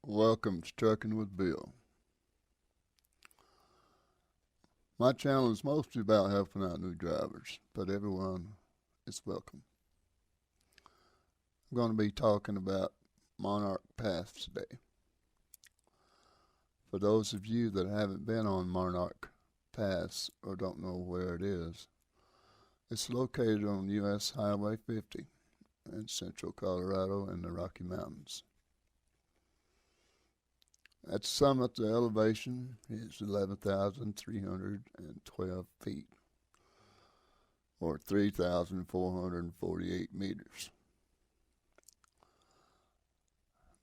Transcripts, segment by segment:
Welcome to Truckin with Bill. My channel is mostly about helping out new drivers, but everyone is welcome. I'm going to be talking about Monarch Pass today. For those of you that haven't been on Monarch Pass or don't know where it is, it's located on US Highway 50 in central Colorado in the Rocky Mountains. At the summit, the elevation is 11,312 feet, or 3,448 meters.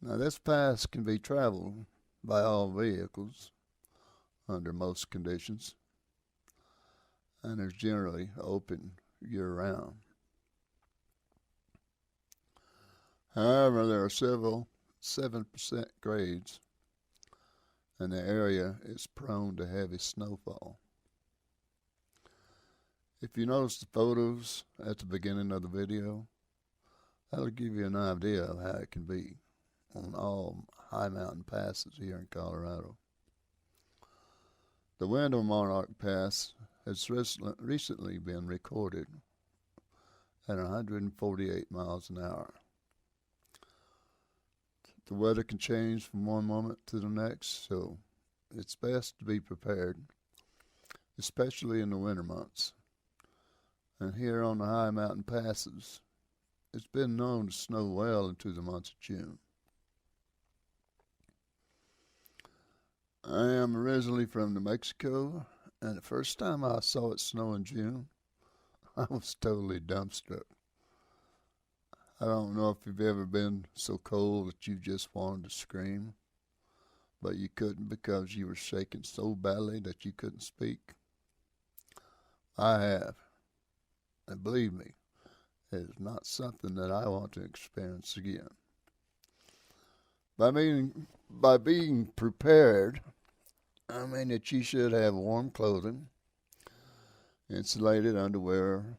Now, this pass can be traveled by all vehicles under most conditions and is generally open year-round. However, there are several 7% grades, and the area is prone to heavy snowfall. If you notice the photos at the beginning of the video, that'll give you an idea of how it can be on all high mountain passes here in Colorado. The wind on Monarch Pass has recently been recorded at 148 miles an hour. The weather can change from one moment to the next, so it's best to be prepared, especially in the winter months. And here on the high mountain passes, it's been known to snow well into the month of June. I am originally from New Mexico, and the first time I saw it snow in June, I was totally dumbstruck. I don't know if you've ever been so cold that you just wanted to scream, but you couldn't because you were shaking so badly that you couldn't speak. I have, and believe me, it is not something that I want to experience again. By being prepared, I mean that you should have warm clothing, insulated underwear,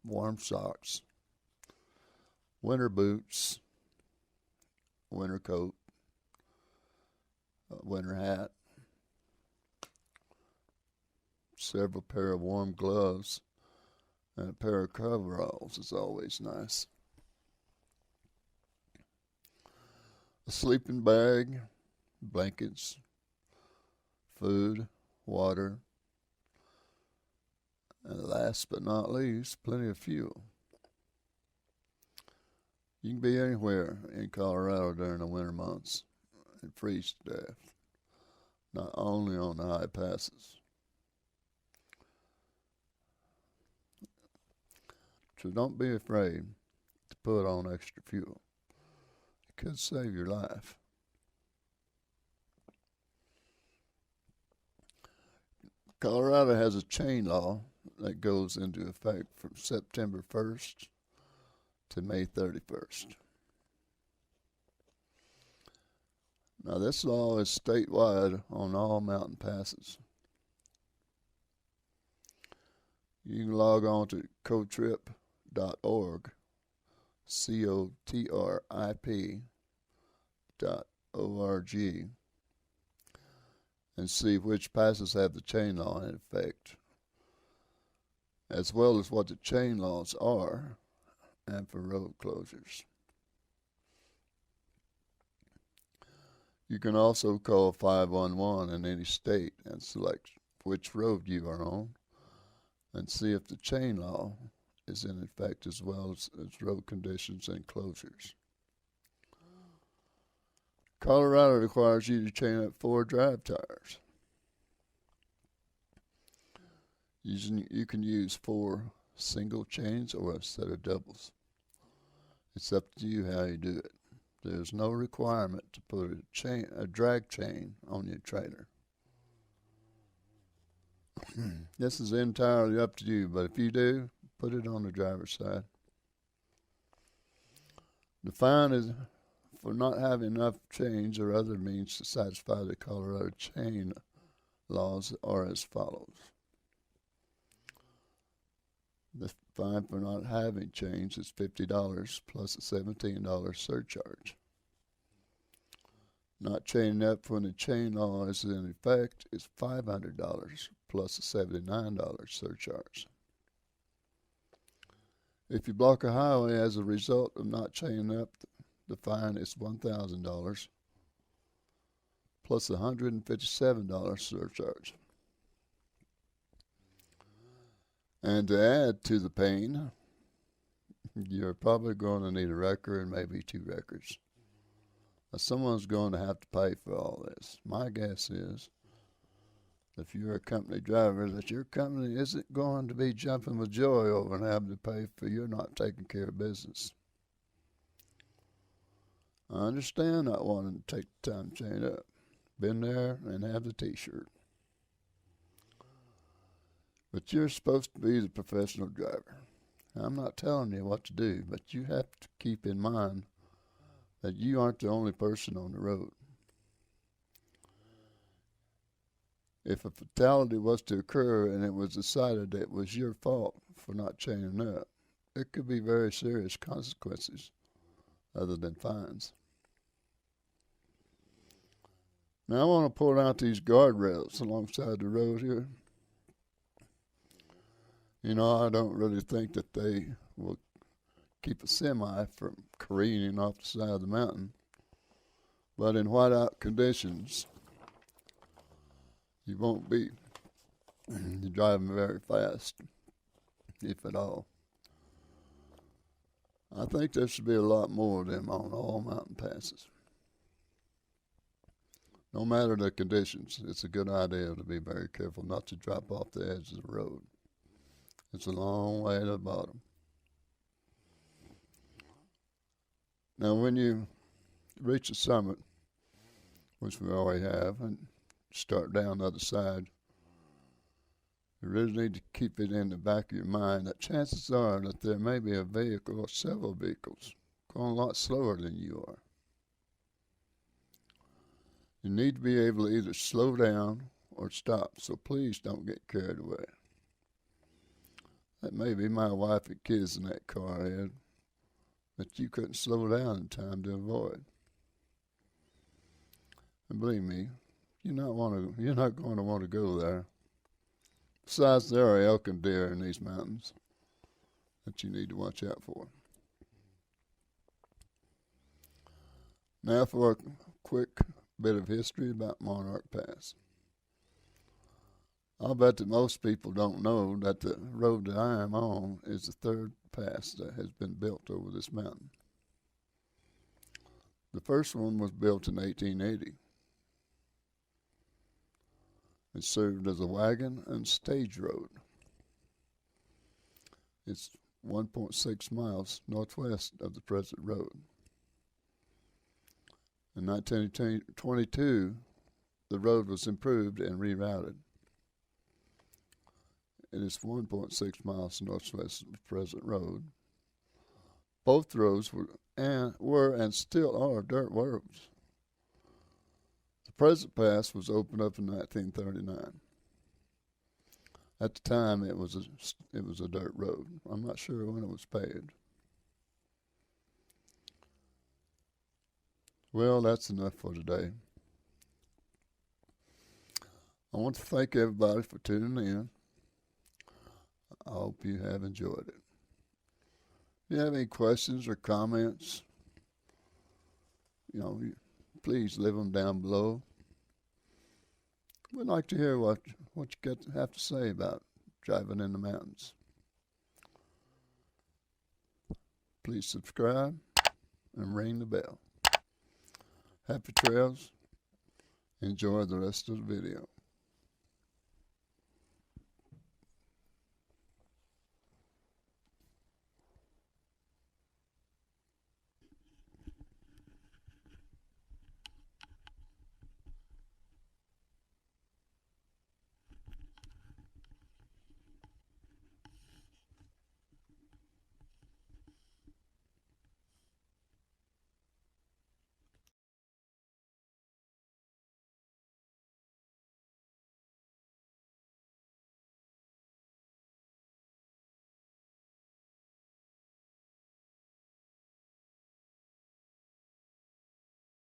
warm socks, winter boots, winter coat, winter hat, several pair of warm gloves, and a pair of coveralls is always nice. A sleeping bag, blankets, food, water, and last but not least, plenty of fuel. You can be anywhere in Colorado during the winter months and freeze to death, not only on the high passes. So don't be afraid to put on extra fuel. It could save your life. Colorado has a chain law that goes into effect from September 1st to May 31st. Now, this law is statewide on all mountain passes. You can log on to cotrip.org, cotrip.org, and see which passes have the chain law in effect, as well as what the chain laws are and for road closures. You can also call 511 in any state and select which road you are on and see if the chain law is in effect as well as road conditions and closures. Colorado requires you to chain up 4 drive tires. You can use 4 single chains or a set of doubles. It's up to you how you do it. There's no requirement to put a drag chain on your trailer. This is entirely up to you, but if you do, put it on the driver's side. The fine is for not having enough chains or other means to satisfy the Colorado chain laws are as follows. The fine for not having chains is $50 plus a $17 surcharge. Not chaining up when the chain law is in effect is $500 plus a $79 surcharge. If you block a highway as a result of not chaining up, the fine is $1,000 plus a $157 surcharge. And to add to the pain, you're probably going to need a wrecker and maybe 2 wreckers. Someone's going to have to pay for all this. My guess is, if you're a company driver, that your company isn't going to be jumping with joy over and having to pay for your not taking care of business. I understand not wanting to take the time to chain up. Been there and have the t-shirt. But you're supposed to be the professional driver. I'm not telling you what to do, but you have to keep in mind that you aren't the only person on the road. If a fatality was to occur and it was decided that it was your fault for not chaining up, it could be very serious consequences other than fines. Now I want to point out these guardrails alongside the road here. You know, I don't really think that they will keep a semi from careening off the side of the mountain. But in whiteout conditions, you won't be driving very fast, if at all. I think there should be a lot more of them on all mountain passes. No matter the conditions, it's a good idea to be very careful not to drop off the edge of the road. It's a long way to the bottom. Now, when you reach the summit, which we already have, and start down the other side, you really need to keep it in the back of your mind that chances are that there may be a vehicle or several vehicles going a lot slower than you are. You need to be able to either slow down or stop, so please don't get carried away. That may be my wife and kids in that car, Ed, that you couldn't slow down in time to avoid. And believe me, you're not going to want to go there. Besides, there are elk and deer in these mountains that you need to watch out for. Now for a quick bit of history about Monarch Pass. I'll bet that most people don't know that the road that I am on is the third pass that has been built over this mountain. The first one was built in 1880. It served as a wagon and stage road. It's 1.6 miles northwest of the present road. In 1922, the road was improved and rerouted. It is 1.6 miles northwest of the present road. Both roads were and still are dirt roads. The present pass was opened up in 1939. At the time, it was a dirt road. I'm not sure when it was paved. Well, that's enough for today. I want to thank everybody for tuning in. I hope you have enjoyed it. If you have any questions or comments, please leave them down below. We'd like to hear what you have to say about driving in the mountains. Please subscribe and ring the bell. Happy trails. Enjoy the rest of the video.